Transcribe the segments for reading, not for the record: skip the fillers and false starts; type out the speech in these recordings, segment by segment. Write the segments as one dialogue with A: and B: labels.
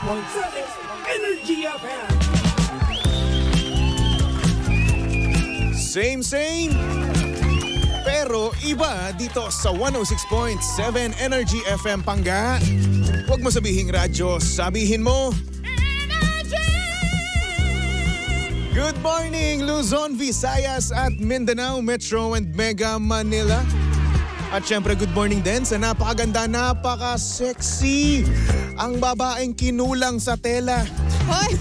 A: Energy FM.
B: Same. Pero iba dito sa 106.7 Energy FM Pangga. Huwag mo sabihing radyo, sabihin mo Good morning, Luzon, Visayas at Mindanao, Metro and Mega Manila. At syempre, good morning din sa napakaganda, napaka-sexy ang babaeng kinulang sa tela.
C: Hoy!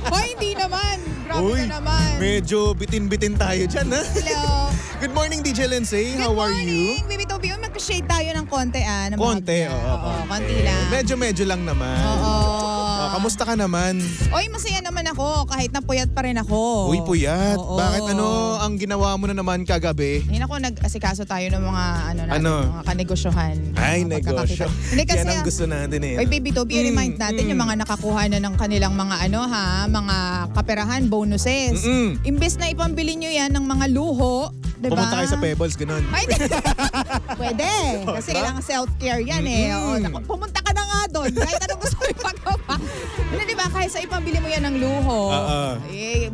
C: Hoy, hindi naman. Grabe ka naman.
B: Medyo bitin-bitin tayo dyan, ha?
C: Hello.
B: Good morning, DJ Lindsay. How are you?
C: Good morning, Baby Toby. Mag-shade tayo ng konti, ng
B: Konti,
C: mga-
B: oo.
C: Oo, konti lang.
B: Medyo lang naman.
C: Oo.
B: Kamusta ka naman?
C: Oy, masaya naman ako kahit napuyat pa rin ako.
B: Uy, puyat.
C: Oo.
B: Bakit ang ginawa mo na naman kagabi?
C: Ayun ako, nag-asikaso tayo ng mga
B: Ano?
C: mga kanegosyohan.
B: Ay,
C: Mga
B: negosyo.
C: pagkakakita. Hindi kasi,
B: Yan ang gusto natin eh.
C: Oy, Baby Toby, remind natin yung mga nakakuha na ng kanilang mga mga kaperahan, bonuses. Imbes na ipambili nyo yan ng mga luho, diba?
B: Pumunta kayo sa Pebbles, ganun.
C: Ay, pwede. Kasi kailangan self-care yan eh. Oo, pumunta ka na nga doon. Kahit anong gusto mo ipagawa. Hindi, diba? Kahit sa ipambili mo yan ng luho,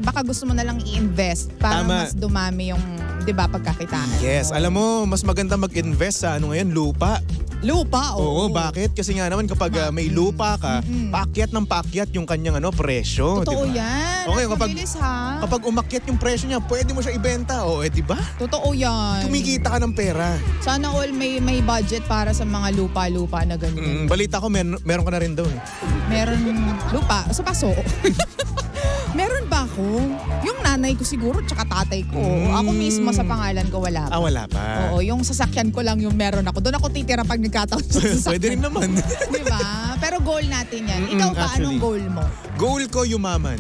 C: baka gusto mo na lang i-invest para
B: Tama.
C: mas dumami yung, diba, pagkakitaan.
B: Yes, alam mo, mas maganda mag-invest sa lupa.
C: Lupa,
B: Oo, bakit? Kasi nga naman kapag may lupa ka, paakyat ng paakyat yung kanyang presyo.
C: Totoo
B: diba?
C: yan.
B: Okay,
C: Mabilis, ha?
B: kapag umakyat yung presyo niya, pwede mo siya ibenta. O, diba?
C: Totoo yan.
B: Kumikita ka ng pera.
C: Sana all may budget para sa mga lupa-lupa na ganyan.
B: Balita ko, meron ka na rin daw.
C: Meron lupa sa paso. Meron ba ako? Yung nanay ko siguro tsaka tatay ko. Ako mismo sa pangalan ko wala pa.
B: Wala pa.
C: Oo, yung sasakyan ko lang yung meron ako. Doon ako titira pag nagkataon sa sasakyan.
B: Pwede rin naman.
C: Diba? Pero goal natin yan. Ikaw ba,
B: actually.
C: anong goal mo?
B: Goal ko yumaman.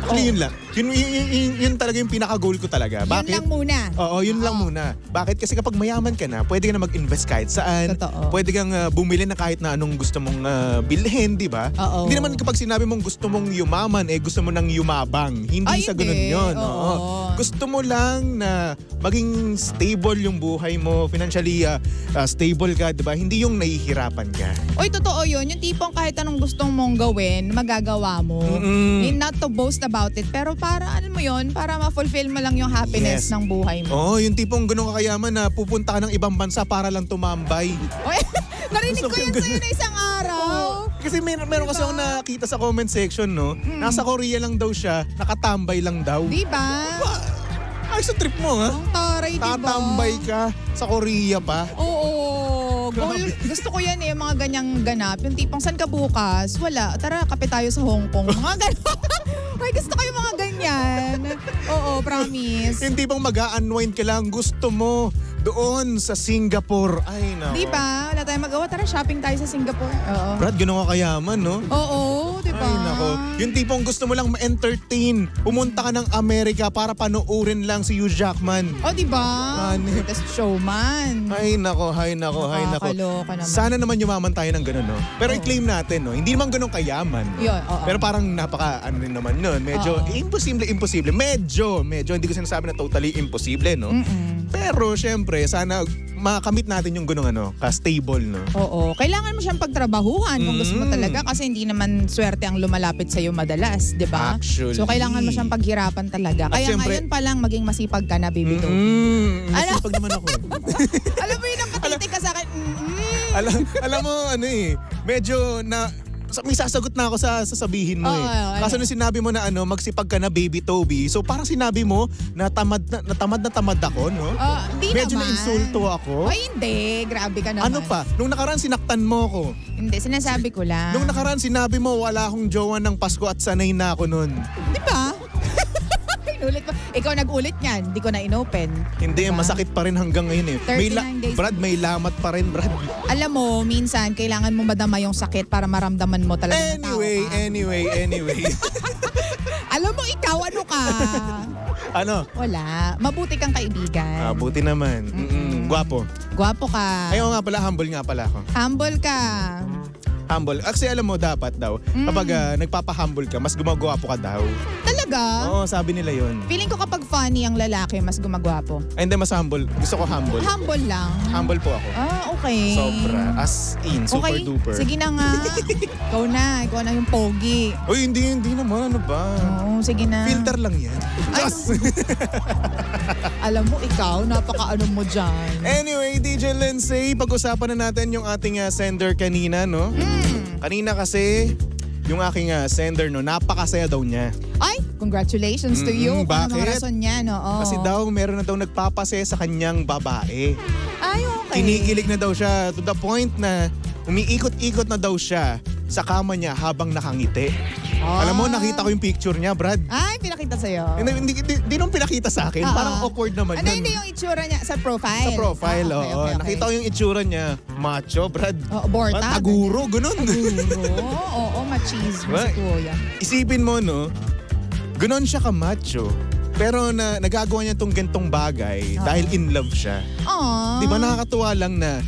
B: Actually, yun lang. Yun talaga yung pinaka-goal ko talaga. Bakit?
C: Yun lang muna.
B: Oo, yun lang muna. Bakit? Kasi kapag mayaman ka na, pwede ka na mag-invest kahit saan.
C: Totoo.
B: Pwede kang bumili na kahit na anong gusto mong bilhin, di ba?
C: Oo.
B: Hindi naman kapag sinabi mong gusto mong yumaman, gusto mo nang yumabang. Hindi
C: Ay,
B: sa ganun
C: hindi.
B: yun.
C: Oo.
B: Gusto mo lang na maging stable yung buhay mo, financially stable ka, di ba? Hindi yung nahihirapan ka.
C: Oy, totoo yun. Yung tipong kahit anong gustong mong gawin, magagawa mo. Not to boast about it, pero para, alam mo yun, para ma-fulfill mo lang yung happiness
B: Yes.
C: ng buhay mo.
B: Oo, yung tipong ganun kakayaman na pupunta ka ng ibang bansa para lang tumambay.
C: Oy, narinig
B: Gusto
C: ko
B: ko
C: yan
B: yung
C: sa'yo na isang araw.
B: Kasi meron kasi ako nakita sa comment section, no? Nasa Korea lang daw siya, nakatambay lang daw.
C: Diba?
B: Ay, sa trip mo, ha?
C: Ang taray, diba?
B: Tatambay ka sa Korea pa.
C: Oo. Gusto ko yan yung mga ganyang ganap. Yung tipong, saan ka bukas? Wala. Tara, kape tayo sa Hong Kong. Mga ganon. Ay, gusto ko yung mga ganyan. Oo, promise.
B: Yung tipong mag-a-unwind ka lang, gusto mo doon sa Singapore. Ay, nako.
C: Diba? Wala tayong magawa. Tara, shopping tayo sa Singapore. Oo.
B: Brad, ganun ka kayaman, no?
C: Oo, diba?
B: Ay, nako. Yung tipong gusto mo lang ma-entertain. Pumunta ka ng Amerika para panoorin lang si Hugh Jackman.
C: O, diba?
B: Hanip.
C: Greatest showman.
B: Ay, nako, hay nako, hay nako.
C: Nakakaloka naman.
B: Sana naman yumaman tayo ng ganun, no? Pero i-claim natin, no? Hindi naman ganun kayaman. No?
C: Yun, oo.
B: Pero parang ano rin naman nun. Medyo imposible. Medyo. Hindi ko sinasabi na totally imposible, no? Pero, syempre, sana makamit natin yung ganung ka-stable, no?
C: Oo. Kailangan mo siyang pagtrabahuhan kung gusto mo talaga kasi hindi naman swerte ang lumalapit sa'yo madalas, di ba?
B: Actually.
C: So, kailangan mo siyang paghirapan talaga.
B: At
C: Kaya
B: syempre-
C: ngayon pa lang maging masipag ka na, baby to.
B: Masipag naman ako.
C: Alam mo yun ang patitig ka sa akin.
B: alam mo, medyo na... May sasagot na ako sa sasabihin mo eh. Kaso nung sinabi mo na magsipag ka na, baby Toby, so parang sinabi mo na tamad ako, no?
C: Hindi
B: Medyo
C: naman.
B: na-insulto ako.
C: Ay, hindi. Grabe ka naman.
B: Ano pa? Nung nakaraan sinaktan mo ako.
C: Hindi, sinasabi ko lang.
B: Nung nakaraan sinabi mo wala akong jowa ng Pasko at sanay na ako nun.
C: Di ba? Inulit pa. Ikaw nag-ulit niyan. Hindi ko na inopen.
B: Hindi,
C: Diba?
B: masakit pa rin hanggang ngayon eh.
C: 39 days.
B: Brad, may lamat pa rin, Brad.
C: Alam mo, minsan, kailangan mo madama yung sakit para maramdaman mo talaga na tao ka.
B: Anyway.
C: Alam mo, ikaw, ano ka?
B: Ano?
C: Wala. Mabuti kang kaibigan.
B: Buti naman. Gwapo.
C: Gwapo ka.
B: Ayaw nga pala, humble nga pala ako.
C: Humble ka.
B: Humble. Kasi alam mo, dapat daw, kapag nagpapa-humble ka, mas gumagwapo ka daw.
C: Talaga? Talaga?
B: Oo, sabi nila yun.
C: Feeling ko kapag funny ang lalaki, mas gumagwapo.
B: Ay, hindi, mas humble. Gusto ko humble.
C: Humble lang.
B: Humble po ako.
C: Okay.
B: Sobra. As in, super
C: Okay,
B: duper.
C: sige na nga. Ikaw na yung pogi.
B: Uy, hindi naman. Ano ba?
C: Oo, sige na.
B: Filter lang yan.
C: Ay,
B: Just.
C: Alam mo, ikaw, napaka-ano mo dyan.
B: Anyway, DJ Lindsay, pag-usapan na natin yung ating sender kanina, no? Kanina kasi, yung aking sender, no, napakasaya daw niya.
C: Ay, congratulations to you. Kung ano
B: Bakit?
C: rason niya, no? Oo.
B: Kasi daw, meron na daw nagpapasaya sa kanyang babae.
C: Ay, okay.
B: Kinikilig na daw siya to the point na umiikot-ikot na daw siya sa kama niya habang nakangiti. Alam mo, nakita ko yung picture niya, Brad.
C: Ay, pinakita sa'yo.
B: Hindi nung pinakita sa akin. Parang awkward naman
C: Ano,
B: yun.
C: hindi yung itsura niya sa profile?
B: Sa profile,
C: okay,
B: oo.
C: okay.
B: Nakita ko yung itsura niya. Macho, Brad.
C: Borta.
B: Taguro, ganun.
C: Oo, machismo si Kuya.
B: Isipin mo, no? Ganon siya ka-macho. Pero nagagawa niya tong gantong bagay dahil in love siya.
C: Aww.
B: Di ba nakakatuwa lang na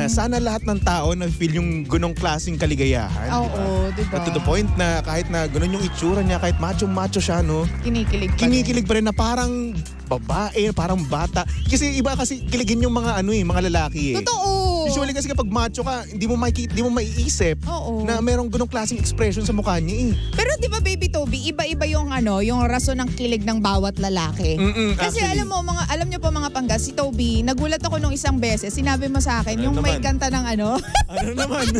B: sana lahat ng tao na feel yung ganong klaseng kaligayahan.
C: Oo, di ba?
B: To the point na kahit na ganon yung itsura niya, kahit macho siya, no?
C: Kinikilig
B: pa rin na parang babae, parang bata. Kasi iba kasi kiligin yung mga mga lalaki eh.
C: Totoo.
B: Usually kasi kapag macho ka, hindi mo maiisip na merong ganong klaseng expression sa mukha niya eh.
C: Pero di ba, Baby Toby, iba-iba yung yung rason ng kilig ng bawat lalaki. Kasi
B: actually.
C: alam niyo po mga panggas, si Toby, nagulat ako nung isang beses, sinabi mo sa akin, yung may kanta ng
B: Ano naman?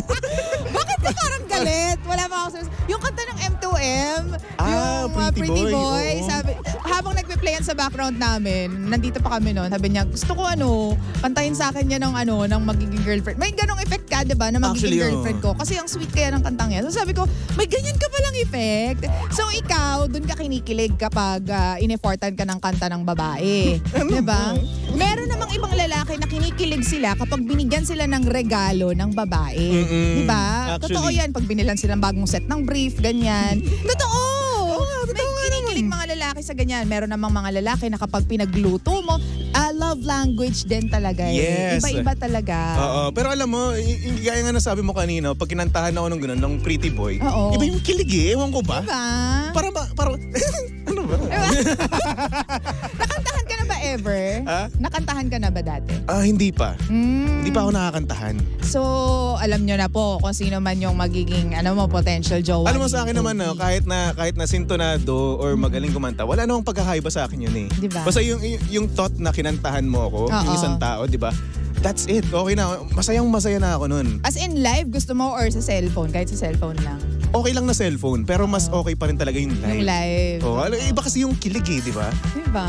C: Bakit ka parang galit? Wala pa ako yung kanta ng M2M, yung
B: Pretty Boy.
C: sabi, habang nagpe-play yan sa background namin, nandito pa kami noon, sabi niya, gusto ko kantahin sa akin yan ng magiging girlfriend. May ganong effect ka, diba, na magiging girlfriend ko. Kasi ang sweet kaya ng kantang yan. So sabi ko, may ganyan ka palang effect. So ikaw, dun ka kinikilig kapag in-effortan ka ng kanta ng babae. Diba? Meron namang ibang lalaki na kinikilig sila kapag binigyan sila ng regalo ng babae. Diba?
B: Actually.
C: Totoo yan. Pag binilan silang bagong set ng brief, ganyan. Totoo! May kinikilig mga lalaki sa ganyan. Meron namang mga lalaki na kapag pinagluto mo, love language din talaga eh.
B: Yes.
C: Iba-iba talaga.
B: Oo. Pero alam mo, gaya nga nasabi mo kanina, pag kinantahan ako ng ng Pretty Boy,
C: Oo.
B: iba yung kilig eh. Ewan ko ba?
C: Diba?
B: Para ano ba?
C: Nakantahan ka na ba ever? Nakantahan ka na ba dati?
B: Hindi pa. Hindi pa ako nakakantahan.
C: So, alam nyo na po kung sino man yung magiging potential jowa.
B: Alam mo sa akin naman kahit na sintonado or magaling kumanta, wala namang pagkakaiba sa akin yun eh.
C: Diba?
B: Basta yung thought na kinantahan mo ako, yung isang tao, di ba? That's it. Okay na. Masaya na ako nun.
C: As in live, gusto mo or sa cellphone? Kahit sa cellphone lang?
B: Okay lang na cellphone, pero mas okay pa rin talaga yung live.
C: Yung live.
B: Iba kasi yung kilig eh, di ba?
C: Diba?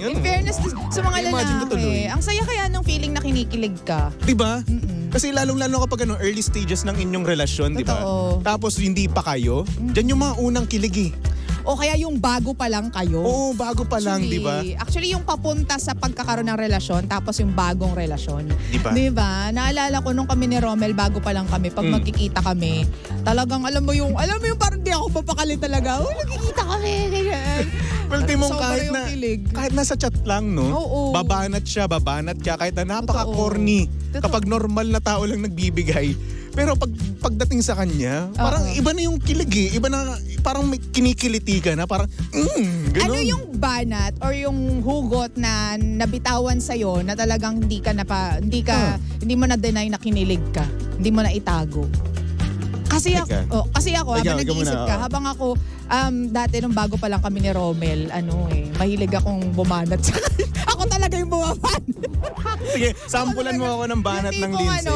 C: In fairness sa mga
B: Imagine ko tuloy.
C: lalaki, ang saya kaya ng feeling na kinikilig ka.
B: Di ba? Kasi lalong-lalo kapag early stages ng inyong relasyon, di ba?
C: Totoo.
B: Tapos hindi pa kayo, dyan yung mga unang kilig eh.
C: O kaya yung bago pa lang kayo.
B: Oo, bago pa lang, di ba?
C: Actually, yung papunta sa pagkakaroon ng relasyon, tapos yung bagong relasyon.
B: Di ba?
C: Di ba? Naalala ko nung kami ni Romel, bago pa lang kami, pag magkikita kami, talagang alam mo yung parang di ako papakali talaga. Oh, nagkikita kami, ganyan.
B: Well, timong
C: Sobra yung kilig.
B: kahit nasa chat lang, no?
C: Oo.
B: Babanat ka, kahit na napaka-corny.
C: Totoo.
B: Kapag normal na tao lang nagbibigay. Pero pagdating sa kanya, parang iba na yung kilig eh. Iba na, parang may kinikiliti ka na, parang, ganun.
C: Ano yung banat or yung hugot na nabitawan sa'yo na talagang hindi mo na-deny na kinilig ka? Hindi mo na itago? Kasi ako, habang nag-iisip ka, habang ako, dati nung bago pa lang kami ni Romel, mahilig akong bumanat sa ako talaga yung bumaban.
B: Sige, sampulan mo ako ng banat ng Lindsay.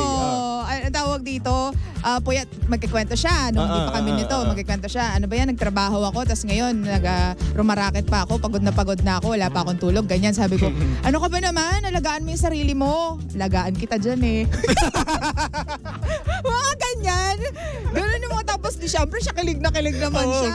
C: Ang tawag dito, puyat, magkikwento siya. Nung hindi pa kami nito, magkikwento siya. Ano ba yan, nagtrabaho ako, tapos ngayon, rumaraket pa ako, pagod na ako, wala pa akong tulog, ganyan. Sabi ko, ano ka ba naman, alagaan mo yung sarili mo. Alagaan kita dyan eh. Mga ganyan. Ganun yung mga tapos siyempre siya kilig naman siya.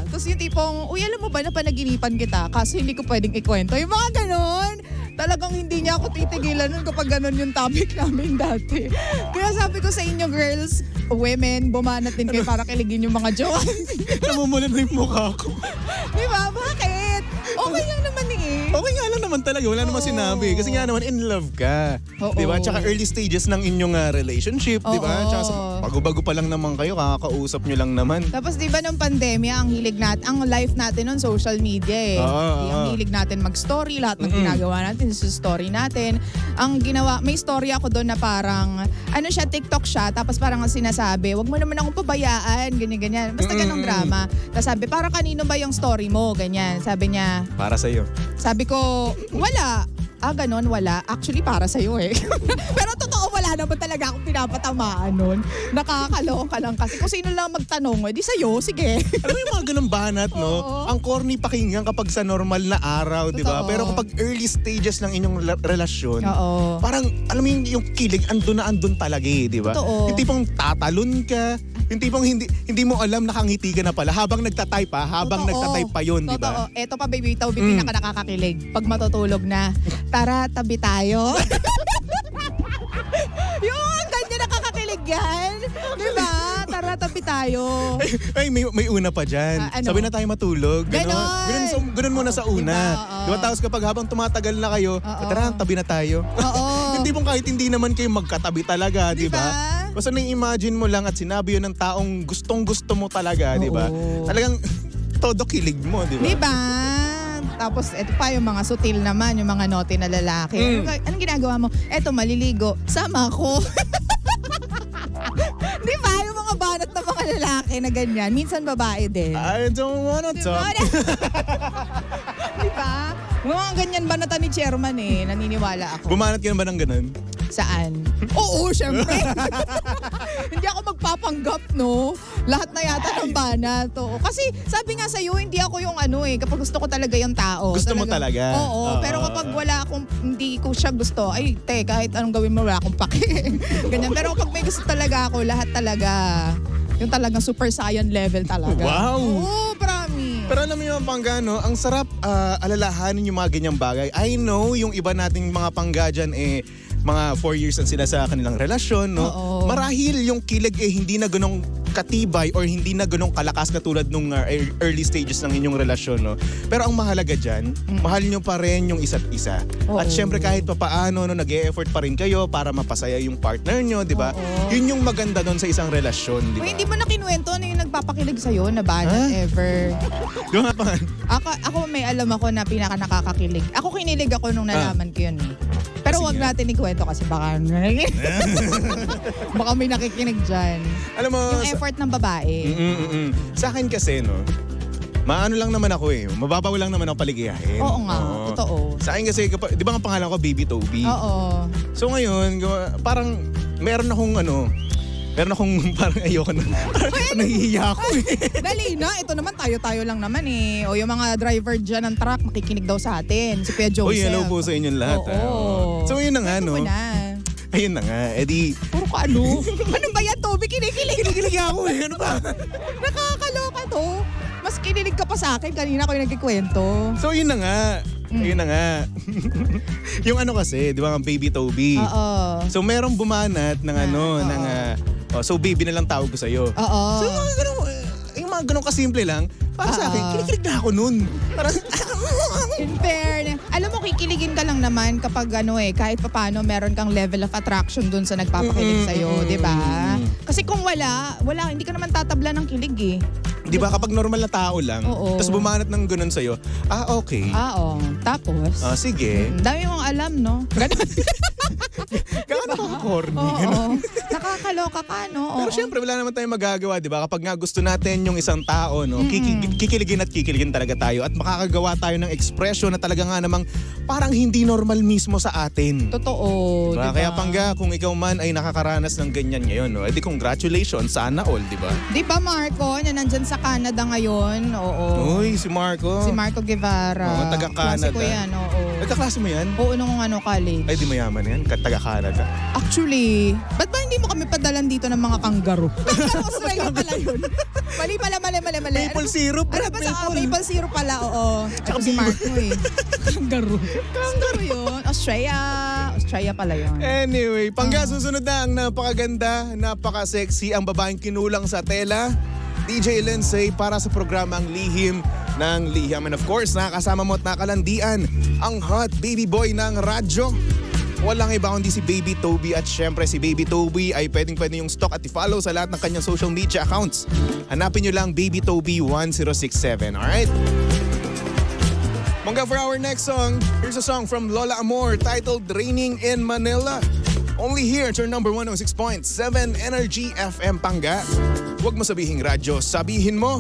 C: Tapos yung tipong, alam mo ba na panaginipan kita kaso hindi ko pwedeng ikwento. Yung mga ganon. Talagang hindi niya ako titigilan nun kapag ganon yung topic namin dati. Kaya sabi ko sa inyo girls, women, bumanat din kayo para kiligin yung mga jowa.
B: Namumulan na yung mukha ko.
C: Diba? Bakit? Okay lang naman eh.
B: Okay nga lang naman talaga, wala naman sinabi. Kasi nga naman, in love ka.
C: Oo.
B: Di ba? Tsaka early stages ng inyong relationship, di ba?
C: Oo.
B: Tsaka bago-bago pa lang naman kayo, kakakausap nyo lang naman.
C: Tapos di ba nung pandemya, ang life natin nun social media eh. Ang hilig natin mag-story, lahat ng ginagawa natin sa story natin. Ang ginawa, may story ako doon na parang, TikTok siya, tapos parang sinasabi, wag mo naman akong pabayaan, ganyan-ganyan. Basta ganong drama. Tapos sabi, para kanino ba yung story mo? Ganyan. Sabi niya,
B: para sa'yo.
C: sabi ko, wala. Ganon, wala. Actually, para sa'yo eh. Pero totoo, wala naman talaga akong pinapatamaan nun. Nakakaloka lang kasi. Kung sino lang magtanong, di sa'yo, sige.
B: Alam mo yung mga ganun banat, no?
C: Oo.
B: Ang corny pakinggan kapag sa normal na araw, di ba?
C: Totoo.
B: Pero kapag early stages ng inyong relasyon,
C: Oo.
B: parang, alam mo yung kilig, andun na andun talaga eh, di ba?
C: Totoo.
B: Yung tipong tatalon ka, yung tipong hindi mo alam nakangiti ka na pala habang nagtatype pa yun, di ba?
C: Totoo. Eto pa, baby, ito, pinaka nakakakilig. Pag matutulog na, tara, tabi tayo. Yung ganyan nakakakilig yan. Di ba? Tara, tabi tayo.
B: Ay, may una pa dyan.
C: Ano?
B: Sabi na tayo matulog. Ganun muna sa una.
C: Diba?
B: Diba? Tapos kapag habang tumatagal na kayo, tara, tabi na tayo.
C: Oo.
B: Hindi pong kahit hindi naman kayo magkatabi talaga, di
C: Diba?
B: ba? Basta na-imagine mo lang at sinabi yun ng taong gustong-gusto mo talaga, di ba?
C: Oo.
B: Talagang todo kilig mo, di ba?
C: Di ba? Tapos ito pa yung mga sutil naman, yung mga naughty na lalaki. Anong ginagawa mo? Eto, maliligo. Sama ko. Di ba? Yung mga banat na mga lalaki na ganyan. Minsan babae din.
B: I don't wanna talk.
C: Di ba? Mga ganyan banatan ni Chairman eh. Naniniwala ako.
B: Bumanat ka na ba ng ganun?
C: Saan? Oo, syempre. Hindi ako magpapanggap, no? Lahat na yata ng banat. Oo. Kasi sabi nga sa'yo, hindi ako yung kapag gusto ko talaga yung tao.
B: Gusto mo talaga?
C: Oo. Pero kapag wala akong, hindi ko siya gusto, ay, kahit anong gawin mo, wala akong pake. Ganyan. Pero kapag may gusto talaga ako, lahat talaga, yung talagang super saiyan level talaga.
B: Wow!
C: Oo, promise.
B: Pero alam mo yung pangga, no? Ang sarap alalahanin yung mga ganyang bagay. I know yung iba nating mga pangga dyan mga 4 years ang sila sa kanilang relasyon, no?
C: Oo.
B: Marahil yung kilig hindi na ganong katibay or hindi na ganong kalakas katulad nung early stages ng inyong relasyon, no? Pero ang mahalaga dyan, mahal nyo pa rin yung isa't isa.
C: Oo.
B: At syempre kahit papaano, no, nag-e-effort pa rin kayo para mapasaya yung partner nyo, di ba?
C: Oo.
B: Yun yung maganda doon sa isang relasyon, di ba?
C: Uy, hindi mo na kinuwento ano yung nagpapakilig sa'yo na banat ever.
B: Di ba nga
C: Ako may alam ako na pinaka nakakakilig. Ako kinilig ako nung nalaman ko yun eh. Pero wag natin ikwento kasi baka baka may nakikinig dyan.
B: Alam mo,
C: Yung effort ng babae.
B: sa akin kasi, no, maano lang naman ako mababaw lang naman ako paligayahin.
C: Oo nga, totoo.
B: Sa akin kasi, di ba ang pangalan ko, Baby Toby?
C: Oo.
B: So ngayon, parang meron akong parang ayoko na. Parang nahihiya ako
C: Dali na, ito naman tayo lang naman eh. O yung mga driver dyan ng truck, makikinig daw sa atin. Si Kuya Joseph.
B: Uy, hello po sa inyong lahat.
C: Oo.
B: So yun na nga, no?
C: Ito mo na.
B: Ayun na nga, edi...
C: Puro ka ano? Ano ba yan, Toby? Kinikilig
B: ako ano ba?
C: Nakakaloka to. Mas kinilig ka pa sa akin kanina ko yung nagkikwento.
B: So yun na nga. Ayun na nga. Yung ano kasi, di ba nga Baby Toby?
C: Oo.
B: So merong bumanat ng so baby na lang tawag ko sa'yo.
C: Oo.
B: So yung mga ganun kasimple lang, para sa akin, kinikilig na ako nun. Parang,
C: in fairness, alam mo, kikiligin ka lang naman kapag kahit papaano meron kang level of attraction dun sa nagpapakilig sa'yo, di ba? Kasi kung wala, hindi ka naman tatabla ng kilig eh.
B: di ba kapag normal na tao lang, tapos bumanat ng ganun sa'yo, okay.
C: Oo. Tapos?
B: Sige.
C: Dami mong alam, no? Ganun.
B: Gaano ka corny?
C: Oo. Nakakaloka ka, no?
B: Pero syempre, wala naman tayong magagawa, di ba? Kapag nga gusto natin yung isang tao, no, kikiligin at kikiligin talaga tayo at makakagawa tayo ng ekspresyon na talaga nga namang parang hindi normal mismo sa atin.
C: Totoo,
B: diba?
C: diba?
B: Kaya pangga, kung ikaw man ay nakakaranas ng ganyan ngayon, no, edi congratulations, sana all, di ba?
C: Di ba, Marco, na nandyan sa Canada ngayon? Oo.
B: Uy, si Marco.
C: Si Marco Guevara.
B: Oo, taga-Canada.
C: Klase ko yan, oo.
B: Nagkaklase mo yan?
C: Oo, nung college.
B: Ay, di mayaman yan. Taga-Canada.
C: Actually, ba't ba hindi mo kami padalan dito ng mga kangaroo? Australia pala yun. Mali.
B: Maple syrup.
C: Ano ba sa maple syrup pala, oo. Tsaka si Marco eh. Kangaroo. Kangaroo yun. Australia pala yun.
B: Anyway, pangga, susunod na ang napakaganda, napaka-sexy ang babaeng kinulang sa tela. DJ Lindsay para sa programang Lihim ng liham. And of course, nakakasama mo at nakalandian ang hot baby boy ng radyo. Walang iba kundi si Baby Toby at syempre si Baby Toby ay pwede yung stalk at i-follow sa lahat ng kanyang social media accounts. Hanapin nyo lang Baby Toby 1067, alright? Mangga, for our next song, here's a song from Lola Amor titled Raining in Manila. Only here to your number 106.7 Energy FM Pangga. Huwag mo sabihing radyo, sabihin mo.